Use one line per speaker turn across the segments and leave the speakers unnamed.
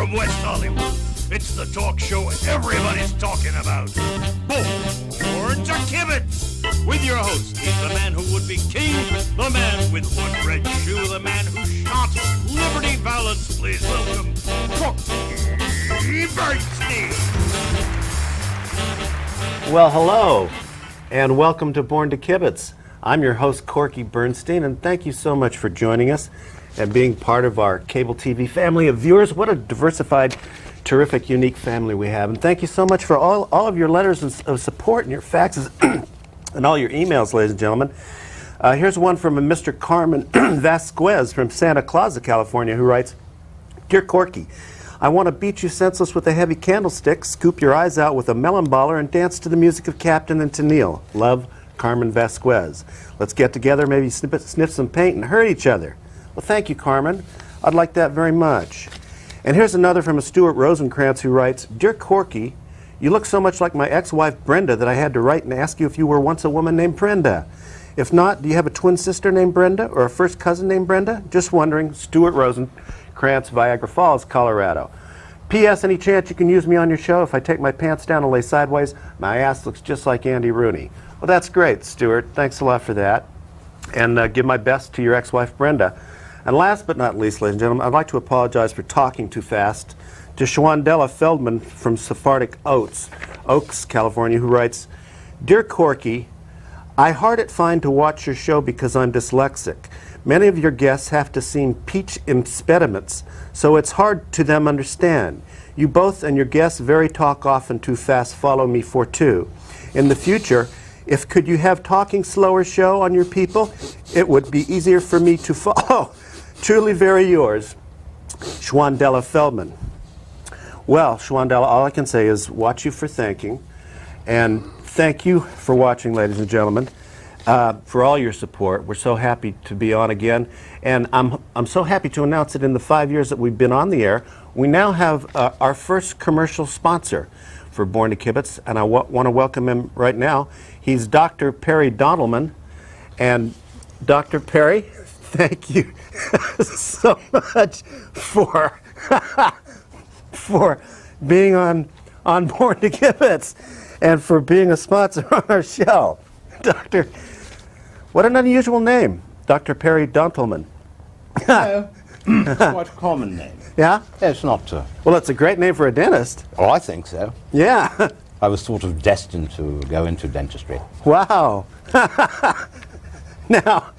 from West Hollywood. It's the talk show everybody's talking about. Born to Kibitz! With your host, he's the man who would be king, the man with one red shoe, the man who shot Liberty Valance. Please welcome Corky Bernstein.
Well, hello, and welcome to Born to Kibitz. I'm your host, Corky Bernstein, and thank you so much for joining us and being part of our cable TV family of viewers. What a diversified, terrific, unique family we have. And thank you so much for all of your letters of support and your faxes and all your emails, ladies and gentlemen. Here's one from a Mr. Carmen Vasquez from Santa Clara, California, who writes, Dear Corky, I want to beat you senseless with a heavy candlestick, scoop your eyes out with a melon baller, and dance to the music of Captain and Tennille. Love, Carmen Vasquez. Let's get together, maybe sniff some paint and hurt each other. Well, thank you, Carmen. I'd like that very much. And here's another from a Stuart Rosenkrantz who writes, Dear Corky, you look so much like my ex-wife Brenda that I had to write and ask you if you were once a woman named Brenda. If not, do you have a twin sister named Brenda or a first cousin named Brenda? Just wondering. Stuart Rosenkrantz, Viagra Falls, Colorado. P.S. Any chance you can use me on your show? If I take my pants down and lay sideways, my ass looks just like Andy Rooney. Well, that's great, Stuart. Thanks a lot for that. And give my best to your ex-wife, Brenda. And last but not least, ladies and gentlemen, I'd like to apologize for talking too fast to Shwandella Feldman from Sephardic Oaks, California, who writes, Dear Corky, I hard it fine to watch your show because I'm dyslexic. Many of your guests have to seem peach impediments, so it's hard to them understand. You both and your guests very talk often too fast follow me for two. In the future, if could you have talking slower show on your people, it would be easier for me to follow. Truly very yours, Shwandella Feldman. Well, Shwandella, all I can say is watch you for thanking, and thank you for watching, ladies and gentlemen, for all your support. We're so happy to be on again, and I'm so happy to announce that in the 5 years that we've been on the air, we now have our first commercial sponsor for Born to Kibitz, and I want to welcome him right now. He's Dr. Perry Dontelman, and Dr. Perry, thank you so much for being on Born to Kibitz and for being a sponsor on our show. Doctor, what an unusual name, Dr. Perry Dontelman.
No, it's quite a common name.
Yeah?
It's not.
Well, it's a great name for a dentist.
Oh, I think so.
Yeah.
I was sort of destined to go into dentistry.
Wow. Now,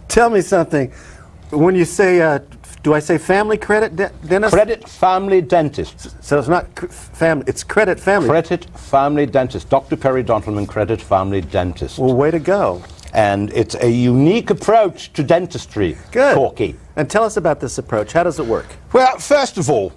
tell me something. When you say, do I say family credit dentist?
Credit family dentist.
So it's not family, it's credit family.
Credit family dentist. Dr. Perry Dontelman, credit family dentist.
Well, way to go.
And it's a unique approach to dentistry,
Good.
Corky.
And tell us about this approach. How does it work?
Well, first of all,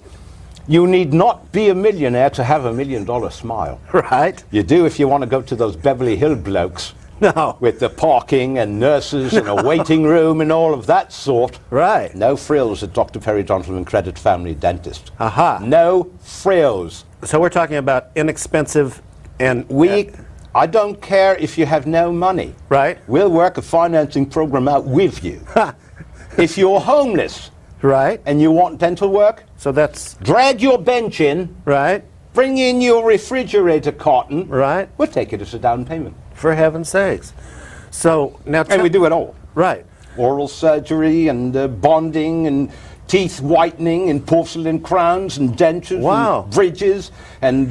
you need not be a millionaire to have $1 million smile.
Right.
You do if you want to go to those Beverly Hill blokes.
No.
With the parking and nurses and a waiting room and all of that sort.
Right.
No frills at Dr. Perry Dontelman Credit Family Dentist.
Aha.
No frills.
So we're talking about inexpensive and...
I don't care if you have no money.
Right.
We'll work a financing program out with you. If you're homeless...
Right.
And you want dental work?
So that's...
Drag your bench in.
Right.
Bring in your refrigerator carton.
Right.
We'll take it as a down payment.
For heaven's sakes. So now...
And we do it all.
Right.
Oral surgery and bonding and teeth whitening and porcelain crowns and dentures and bridges and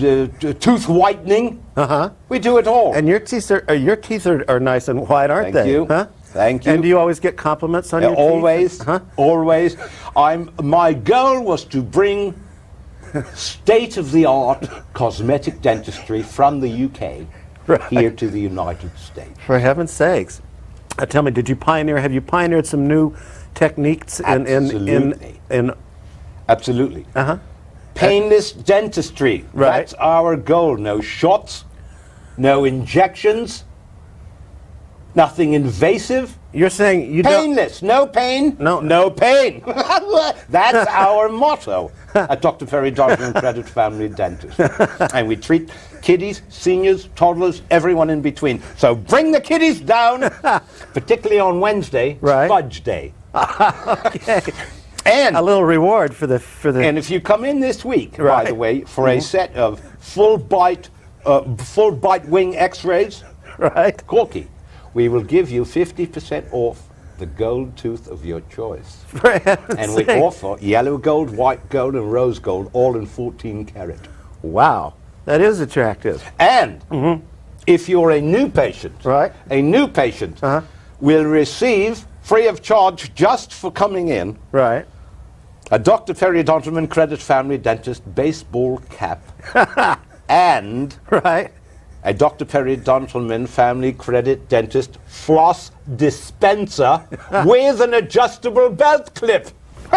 tooth whitening.
Uh-huh.
We do it all.
And your teeth are nice and white, aren't they?
Thank you.
Huh?
Thank you.
And do you always get compliments on your
always,
teeth? Huh?
Always. My goal was to bring state-of-the-art cosmetic dentistry from the UK here to the United States.
For heaven's sakes. Tell me, have you pioneered some new techniques in
Absolutely.
Uh-huh.
Painless dentistry.
Right.
That's our goal. No shots, no injections, nothing invasive.
You're saying you
Painless, no pain, no pain. That's our motto at Dr. Perry Dontelman Credit Family Dentist. And we treat kiddies, seniors, toddlers, everyone in between. So bring the kiddies down, particularly on Wednesday,
right.
Fudge Day.
Okay.
And
a little reward for the.
And if you come in this week, by
Right.
the way, for a set of full bite wing X-rays,
Right.
Corky, we will give you 50% off the gold tooth of your choice.
For heaven's
And we
sake.
offer yellow gold, white gold, and rose gold, all in 14 karat.
Wow, that is attractive.
And if you're a new patient,
Right.
a new patient
Uh-huh.
will receive, free of charge, just for coming in,
Right.
a Dr. Periodontalman Credit Family Dentist baseball cap and
Right.
a Dr. Periodontalman Family Credit Dentist floss dispenser with an adjustable belt clip.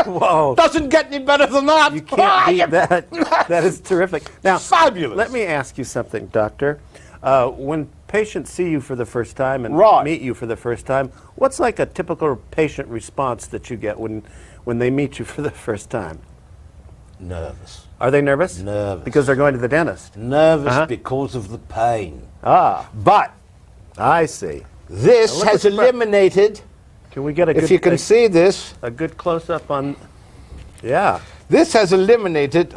Whoa.
Doesn't get any better than that.
You can't beat that. That is terrific. Now,
Fabulous.
let me ask you something, Doctor. When patients see you for the first time and
Right.
meet you for the first time, what's like a typical patient response that you get when they meet you for the first time?
Nervous.
Are they nervous?
Nervous.
Because they're going to the dentist.
Nervous
Uh-huh.
because of the pain.
Ah,
But
I see.
this
Now, look
has
at the-
eliminated,
Can we get a
if
good,
you can see this,
a good close-up on... Yeah.
this has eliminated,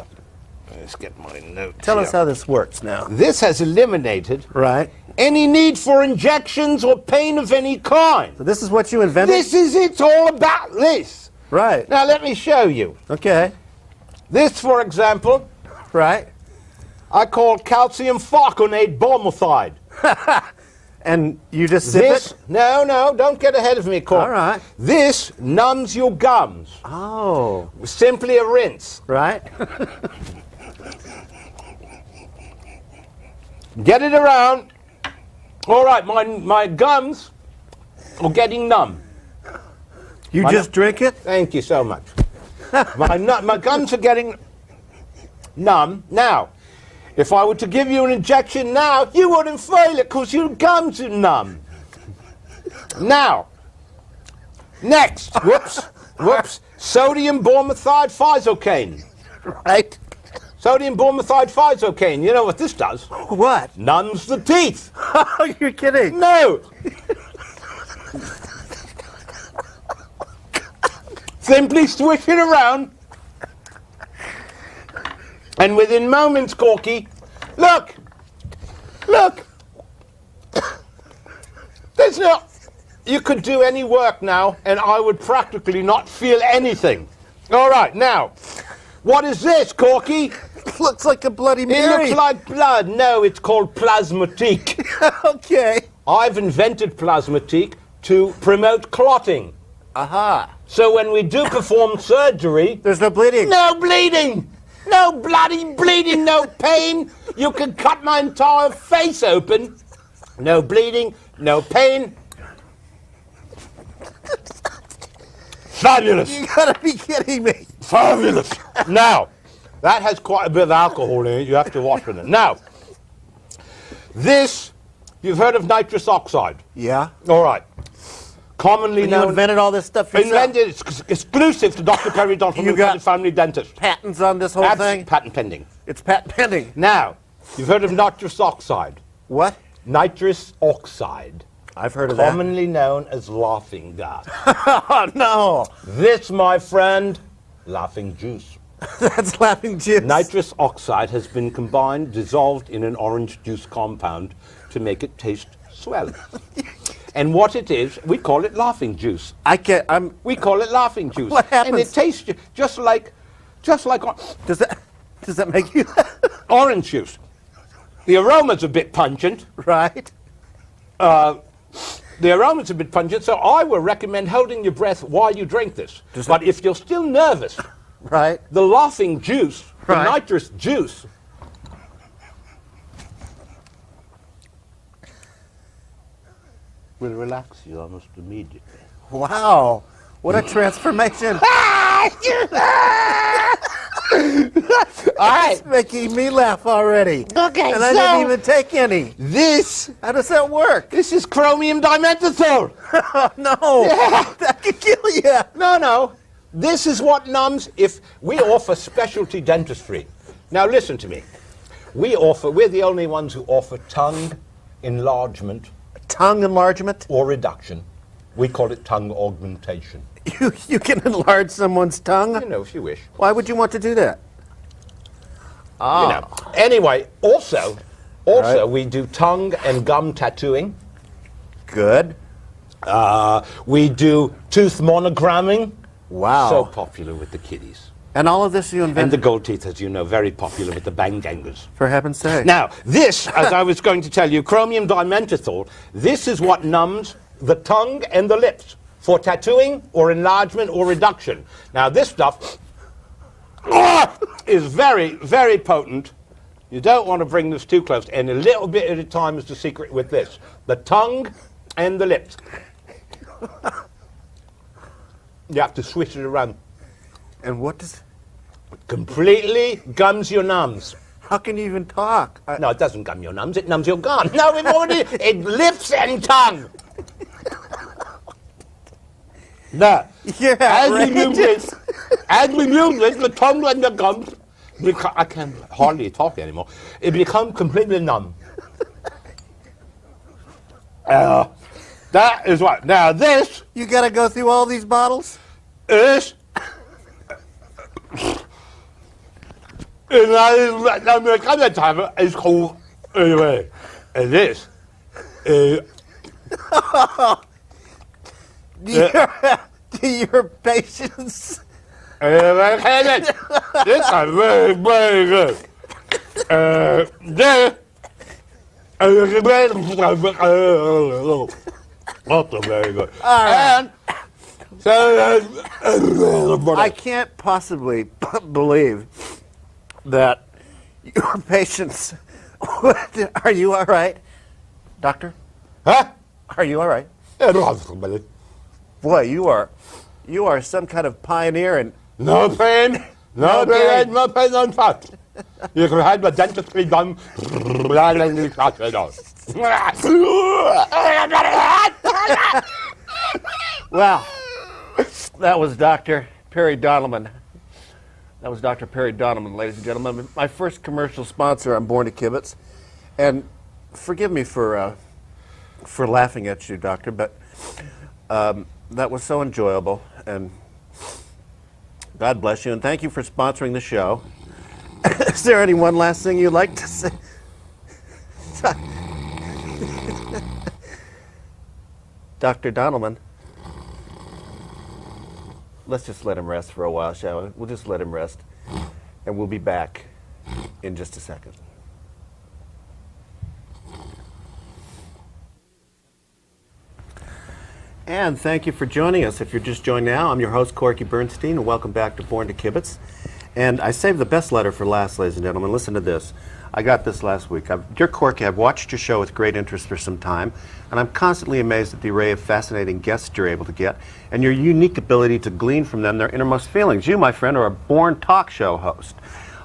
let's get my notes
Tell
here.
us how this works now.
This has eliminated
Right.
any need for injections or pain of any kind.
So this is what you invented?
This is it's all about this.
Right.
Now let me show you.
Okay.
This, for example,
Right.
I call calcium farconate bromothide.
And you just sip
This,
it?
no, don't get ahead of me, Corky.
All right.
This numbs your gums.
Oh.
Simply a rinse.
Right.
Get it around. All right, my gums are getting numb.
You
Why
just
not?
drink it?
Thank you so much. My gums are getting numb. Now, if I were to give you an injection now, you wouldn't feel it because your gums are numb. Now, next, whoops, sodium bromothide physocaine.
Right.
Sodium bromothide physocaine. You know what this does?
What?
Numbs the teeth.
Oh, you're kidding.
No. Simply swish it around. And within moments, Corky, look. There's no, you could do any work now and I would practically not feel anything. All right, now, what is this, Corky?
Looks like a Bloody
It
Mary.
looks like blood. No, it's called plasmatique.
Okay.
I've invented plasmatique to promote clotting.
Aha.
So when we do perform surgery,
There's no bleeding.
no bleeding, no bloody bleeding, no pain. You can cut my entire face open. No bleeding, no pain. Fabulous.
You gotta be kidding me.
Fabulous. Now, that has quite a bit of alcohol in it. You have to wash with it. Now, this, you've heard of nitrous oxide.
Yeah.
All right. Commonly
And you
known.
invented all this stuff yourself?
Invented, it's exclusive to Dr. Periodontal
You got-
Family Dentist.
Patents on this whole thing?
Patent pending.
It's patent pending.
Now, you've heard of nitrous oxide.
What?
Nitrous oxide,
I've heard of that.
commonly known as laughing gas.
Oh, no.
This, my friend, laughing juice.
That's laughing juice.
Nitrous oxide has been combined, dissolved in an orange juice compound to make it taste swell. And what it is, we call it laughing juice. We call it laughing juice.
What happens?
And it tastes just like
Does that make you...
orange juice. The aroma's a bit pungent.
Right.
The aroma's a bit pungent, so I will recommend holding your breath while you drink this. But if you're still nervous,
Right.
the laughing juice, the
Right.
nitrous juice, will relax you almost immediately.
Wow. What a transformation. It's making me laugh already.
Okay,
and I
so-
didn't even take any.
This
How does that work?
is chromium dimethyl.
Oh, no.
Yeah.
That could kill you.
No. This is what numbs if we offer specialty dentistry. Now listen to me. We're the only ones who offer tongue enlargement
Tongue enlargement?
or reduction. We call it tongue augmentation.
You can enlarge someone's tongue?
You know, if you wish.
Why would you want to do that?
You know. Anyway, also,
Right.
we do tongue and gum tattooing.
Good.
We do tooth monogramming.
Wow.
So popular with the kiddies.
And all of this you
And the
invented,
gold teeth, as you know, very popular with the bangangers.
for heaven's sake.
Now, this, as I was going to tell you, chromium dimentyl, this is what numbs the tongue and the lips for tattooing or enlargement or reduction. Now, this stuff is very, very potent. You don't want to bring this too close, and a little bit at a time is the secret with this. The tongue and the lips. You have to switch it around.
And what does...
Completely gums your nums.
How can you even talk?
No, it doesn't gum your nums, it numbs your gum. No, it lips and tongue. Now,
You're
as we move
outrageous.
this, the tongue and the gums, I can hardly talk anymore. It becomes completely numb. That is what. Now this
You gotta go through all these bottles?
is. And that time is called anyway. And this is.
Your patience.
This is very, very good. This. Also very good. And so
I can't possibly believe that your patients. Are you all right, doctor?
huh?
Are you all right? Boy, you are some kind of pioneer and
No pain, no
Okay.
pain, no pain, no fat. You can have the dentistry done.
well, that was Dr. Perry Donelman. That was Dr. Perry Donelman, ladies and gentlemen, my first commercial sponsor on Born to Kibitz. And forgive me for laughing at you, Doctor, but that was so enjoyable. And God bless you, and thank you for sponsoring the show. Is there any one last thing you'd like to say? Dr. Donelman. Let's just let him rest for a while, shall we? We'll just let him rest, and we'll be back in just a second. And thank you for joining us. If you're just joining now, I'm your host, Corky Bernstein, and welcome back to Born to Kibitz. And I saved the best letter for last, ladies and gentlemen. Listen to this. I got this last week. Dear Corky, I've watched your show with great interest for some time, and I'm constantly amazed at the array of fascinating guests you're able to get, and your unique ability to glean from them their innermost feelings. You, my friend, are a born talk show host.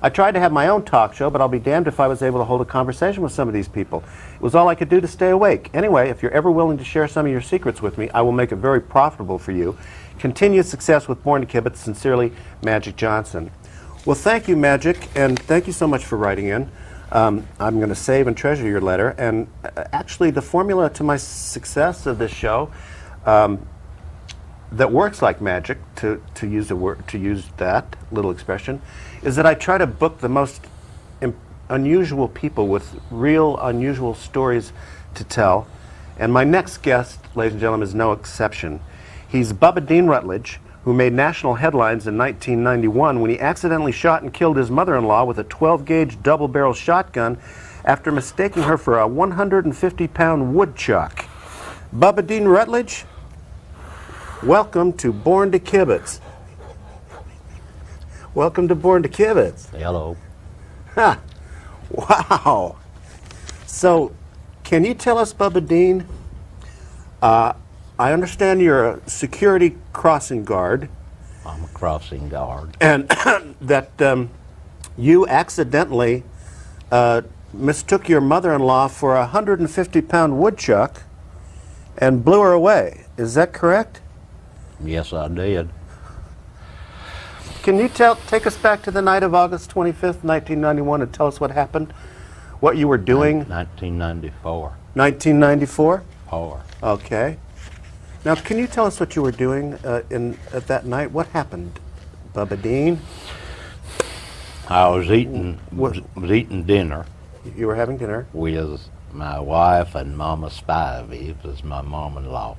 I tried to have my own talk show, but I'll be damned if I was able to hold a conversation with some of these people. It was all I could do to stay awake. Anyway, if you're ever willing to share some of your secrets with me, I will make it very profitable for you. Continued success with Born to Kibitz. Sincerely, Magic Johnson. Well, thank you, Magic, and thank you so much for writing in. I'm going to save and treasure your letter. And actually, the formula to my success of this show that works like magic, to use that little expression, is that I try to book the most unusual people with real unusual stories to tell. And my next guest, ladies and gentlemen, is no exception. He's Bubba Dean Ruttledge, who made national headlines in 1991 when he accidentally shot and killed his mother-in-law with a 12-gauge double-barrel shotgun after mistaking her for a 150-pound woodchuck. Bubba Dean Ruttledge, welcome to Born to Kibitz. Welcome to Born to Kibitz.
Hello.
Ha! Wow. So, can you tell us, Bubba Dean, I understand you're a security crossing guard,
I'm a crossing guard.
and that you accidentally mistook your mother-in-law for a 150-pound woodchuck and blew her away. Is that correct?
Yes, I did.
Can you take us back to the night of August 25th, 1991, and tell us what happened, what you were doing?
1994.
1994?
Four.
Okay. Now, can you tell us what you were doing at that night? What happened, Bubba Dean?
I was eating dinner
You were having dinner.
with my wife and Mama Spivey, was my mom-in-law,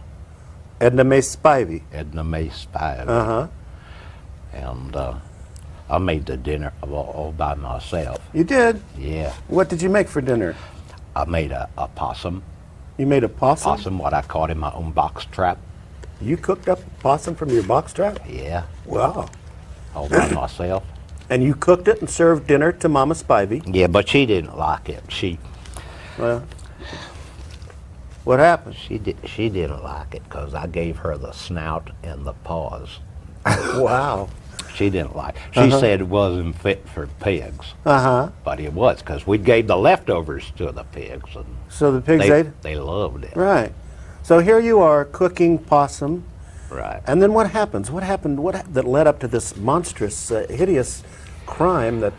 Edna May Spivey.
Edna May Spivey.
Uh-huh.
And I made the dinner all by myself.
You did?
Yeah.
What did you make for dinner?
I made a possum.
You made a possum?
Possum, what I caught in my own box trap.
You cooked up a possum from your box trap?
Yeah.
Wow.
All by myself.
And you cooked it and served dinner to Mama Spivey?
Yeah, but she didn't like it.
Well, what happened?
She didn't like it because I gave her the snout and the paws.
Wow.
She didn't like it. She said it wasn't fit for pigs.
Uh-huh.
But it was, because we gave the leftovers to the pigs. And
So the pigs ate?
they loved it.
Right. So here you are cooking possum.
Right.
And then what happens? What happened that led up to this monstrous, hideous crime that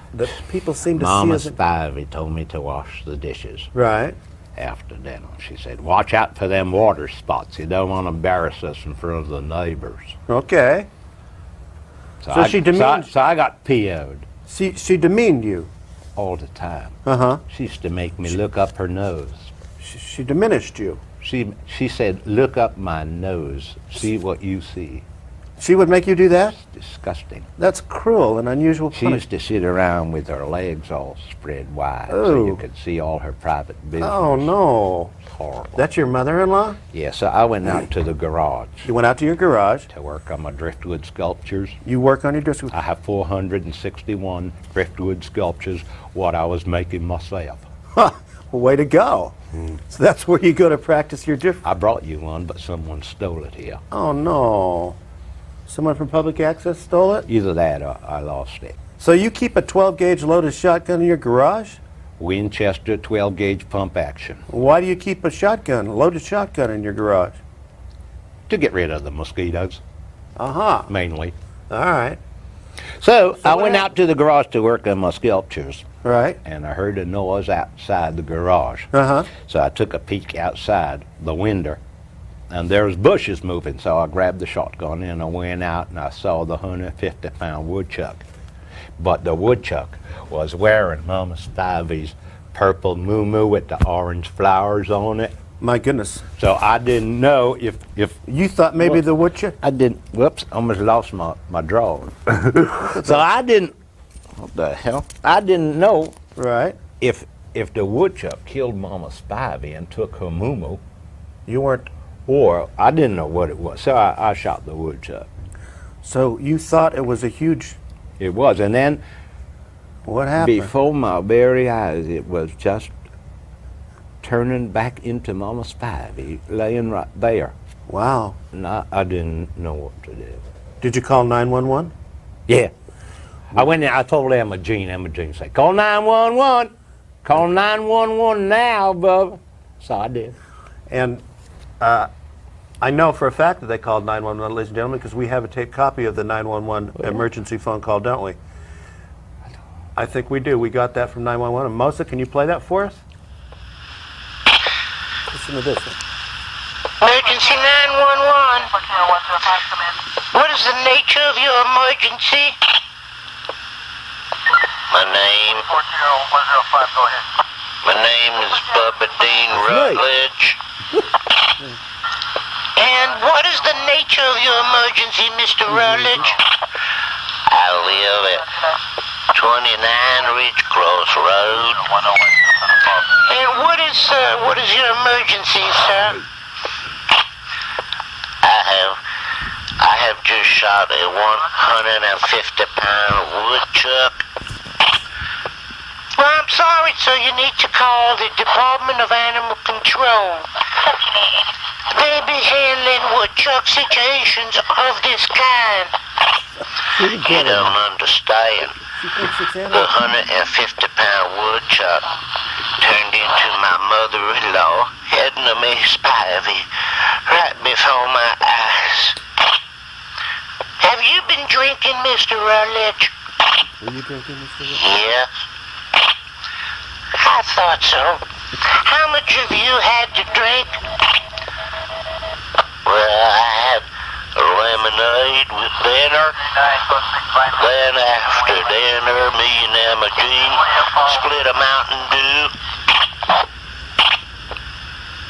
people seem to
Mama
see as...
Spivey told me to wash the dishes
Right.
after dinner. She said, watch out for them water spots. You don't want to embarrass us in front of the neighbors.
Okay. So she demeaned...
So I got PO'd
She demeaned you.
all the time.
Uh-huh.
She used to make me look up her nose.
She diminished you.
She said, look up my nose, see what you see.
She would make you do that?
It's disgusting.
That's cruel and unusual
She
punishment.
used to sit around with her legs all spread wide so you
Oh.
could see all her private business.
Oh, no.
It's horrible.
That's your mother-in-law?
Yeah, so I went out to the garage
You went out to your garage.
to work on my driftwood sculptures.
You work on your district.
I have 461 driftwood sculptures, what I was making myself.
Huh. Way to go. So that's where you go to practice your
I brought you one, but someone stole it here.
Oh, no. Someone from Public Access stole it?
Either that or I lost it.
So you keep a 12-gauge loaded shotgun in your garage?
Winchester 12-gauge pump action
Why do you keep a loaded shotgun in your garage?
to get rid of the mosquitoes,
Uh-huh.
mainly.
All right.
So I
what
went
happened?
out to the garage to work on my sculptures,
Right.
and I heard a noise outside the garage.
Uh-huh.
So I took a peek outside the window, and there was bushes moving. So I grabbed the shotgun and I went out and I saw the 150-pound woodchuck. But the woodchuck was wearing Mama Spivey's purple moo-moo with the orange flowers on it.
My goodness.
So I didn't know if
You thought maybe the woodchuck?
I didn't. Whoops! Almost lost my drawing. So I didn't. What the hell? I didn't know
Right.
if the woodchuck killed Mama Spivey and took her moo-moo,
You weren't...
or I didn't know what it was. So I shot the woodchuck.
So you thought it was a huge...
It was, and then
What happened?
before my very eyes, it was just turning back into Mama Spivey, laying right there.
Wow.
And I didn't know what to do.
Did you call 911?
Yeah. I went in, I told Emma Jean said, call 911. Call 911 now, Bubba. So I did.
And I know for a fact that they called 911, ladies and gentlemen, because we have a taped copy of the 911 emergency phone call, don't we? I think we do. We got that from 911. And Mosa, can you play that for us? Listen to this one.
Emergency 911. What is the nature of your emergency? My name is Bubba Dean Ruttledge. And what is the nature of your emergency, Mr. Ruttledge? I live at 29 Ridgecross Road. And what is your emergency, sir? I have just shot a 150-pound woodchuck. Well, I'm sorry, sir. You need to call the Department of Animal Control. They be handling woodchuck situations of this kind. You don't understand. The 150-pound woodchuck turned into my mother-in-law, Edna May Spivey, right before my eyes. Have you been drinking, Mr. Ruttledge?
Were you drinking, Mr. Wood?
Yes. I thought so. How much have you had to drink? Well, I had lemonade with dinner. Then after dinner, me and Emma Jean split a Mountain Dew.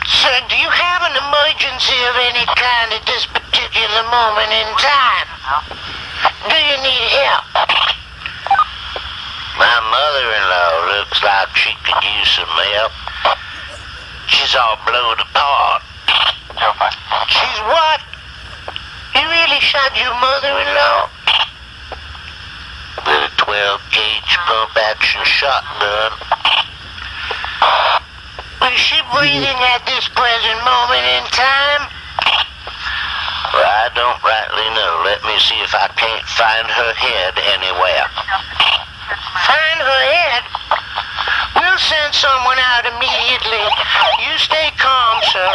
Sir, do you have an emergency of any kind at this particular moment in time? Do you need help? My mother-in-law looks like she could use some help. She's all blown apart. She's what? You really shot your mother-in-law? With a 12-gauge pump-action shotgun. Is she breathing at this present moment in time? Well, I don't rightly know. Let me see if I can't find her head anywhere. Find her head? We'll send someone out immediately. You stay calm, sir.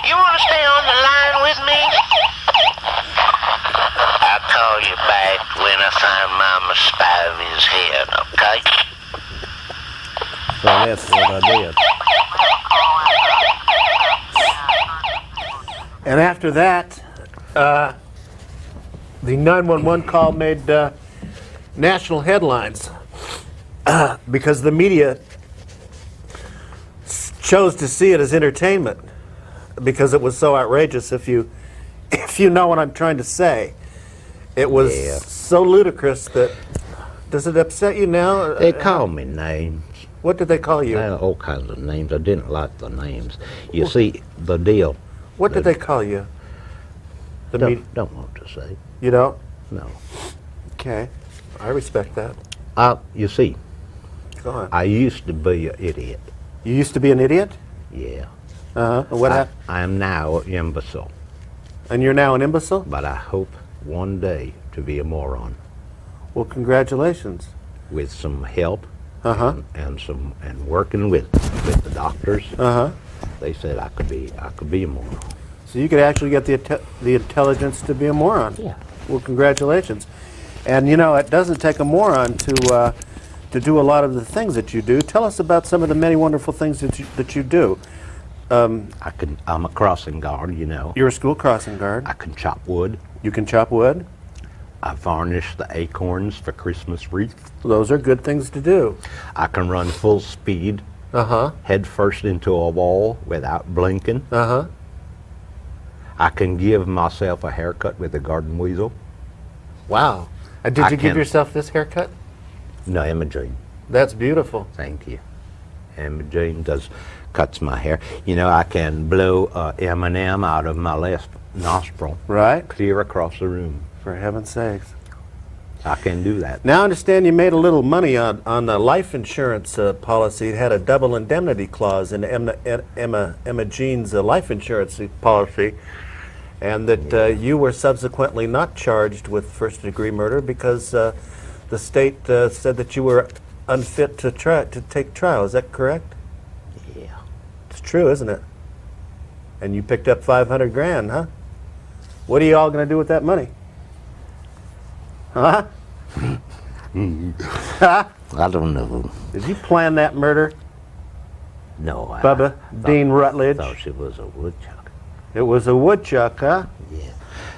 You want to stay on the line with me? I'll call you back when I find Mama Spivey's head, okay?
So that's what I did. And after that, the 911 call made national headlines because the media chose to see it as entertainment because it was so outrageous. If you know what I'm trying to say, it was so ludicrous that. Does it upset you now?
They call me names.
What did they call you?
All kinds of names. I didn't like the names. You see, the deal.
What did they call you?
Don't want to say.
You don't?
No.
Okay. I respect that.
You see,
Go on.
I used to be an idiot.
You used to be an idiot?
Yeah.
Uh-huh. What happened?
I am now an imbecile,
And you're now an imbecile?
but I hope one day to be a moron
Well, congratulations.
with some help
Uh-huh.
and working with the doctors.
Uh-huh.
They said I could be a moron.
So you could actually get the intelligence to be a moron.
Yeah.
Well, congratulations. And you know, it doesn't take a moron to do a lot of the things that you do. Tell us about some of the many wonderful things that you do.
I'm a crossing guard, you know.
You're a school crossing guard.
I can chop wood.
You can chop wood.
I varnish the acorns for Christmas wreath.
Those are good things to do.
I can run full speed,
Uh-huh.
head first into a wall without blinking.
Uh-huh.
I can give myself a haircut with a garden weasel.
Wow. Did
I
you give
can-
yourself this haircut?
No, Emma Jean.
That's beautiful.
Thank you. Emma Jean cuts my hair. You know, I can blow M&M out of my left nostril,
Right?
clear across the room.
For heaven's sakes.
I can do that.
Now I understand you made a little money on a life insurance policy. It had a double indemnity clause in Emma Jean's life insurance policy, and that you were subsequently not charged with first-degree murder because the state said that you were unfit to take trial. Is that correct?
Yeah.
It's true, isn't it? And you picked up 500 grand, huh? What are you all going to do with that money? Huh?
I don't know.
Did you plan that murder,
No,
Bubba? Dean Ruttledge?
thought she was a woodchuck.
It was a woodchuck, huh?
Yeah.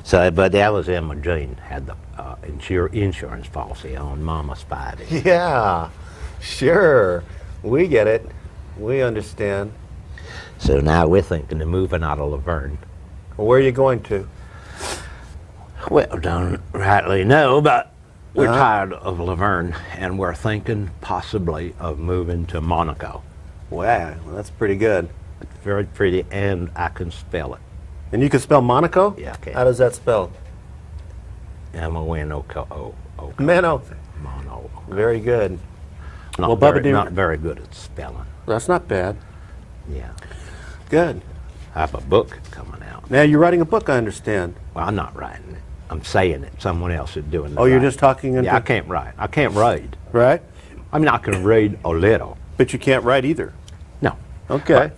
So, but that was Emma Jean had the insurance policy on Mama Spivey.
Yeah, sure. We get it. We understand.
So now we're thinking of moving out of Laverne.
Where are you going to?
Well, don't rightly know, but we're tired of Laverne, and we're thinking possibly of moving to Monaco.
Wow, well, that's pretty good.
It's very pretty, and I can spell it.
And you can spell Monaco?
Yeah, I can.
How does that spell?
M-O-N-O-K-O.
Mano.
Mono.
Very good.
Not,
Well, Bubba,
very,
do-
not very good at spelling.
That's not bad.
Yeah.
Good.
I have a book coming out.
Now you're writing a book, I understand.
Well, I'm not writing it. I'm saying it. Someone else is doing it.
Oh, you're just talking into...
Yeah, I can't write. I can't read.
Right?
I mean, I can read a little.
But you can't write either.
No.
Okay.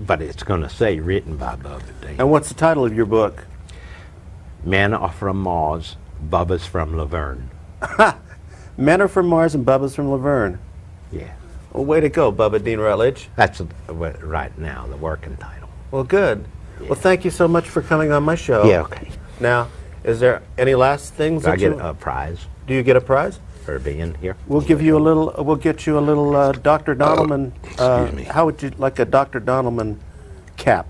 But it's going to say written by Bubba Dean.
And what's the title of your book?
Men are from Mars, Bubba's from Laverne.
Men are from Mars and Bubba's from Laverne.
Yeah.
Well, way to go, Bubba Dean Ruttledge.
That's right now the working title.
Well, good. Well, thank you so much for coming on my show.
Yeah, okay.
Now, is there any last things
Do I
that
get
you...
a prize
Do you get a prize?
for being here?
We'll give you a little. We'll get you a little Dr. Donelman.
Excuse me.
How would you like a Dr. Donelman cap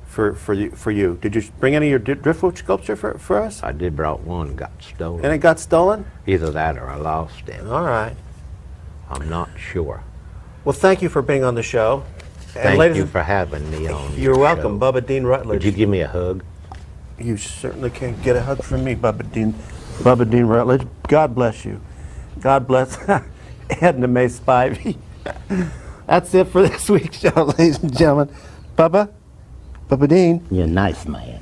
for you? Did you bring any of your driftwood sculpture for us?
I did brought one, got stolen.
And it got stolen?
Either that or I lost it.
All right.
I'm not sure.
Well, thank you for being on the show. And
Thank
ladies
you
and-
for having me on.
You're
your
welcome,
show.
Bubba Dean Ruttledge.
Would you give me a hug?
You certainly can get a hug from me, Bubba Dean Ruttledge. God bless you. God bless Edna May Spivey. That's it for this week's show, ladies and gentlemen. Bubba Dean.
You're a nice man.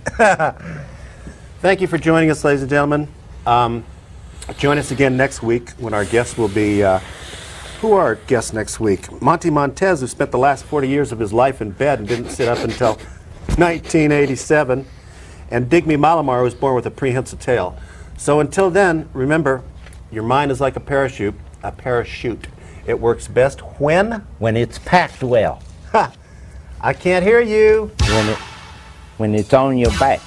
Thank you for joining us, ladies and gentlemen. Join us again next week when our guests will be... who are our guests next week? Monty Montez, who spent the last 40 years of his life in bed and didn't sit up until 1987. And Digby Malamar, who was born with a prehensile tail. So until then, remember, your mind is like a parachute. A parachute. It works best when?
When it's packed well.
Ha! I can't hear you.
When it's on your back.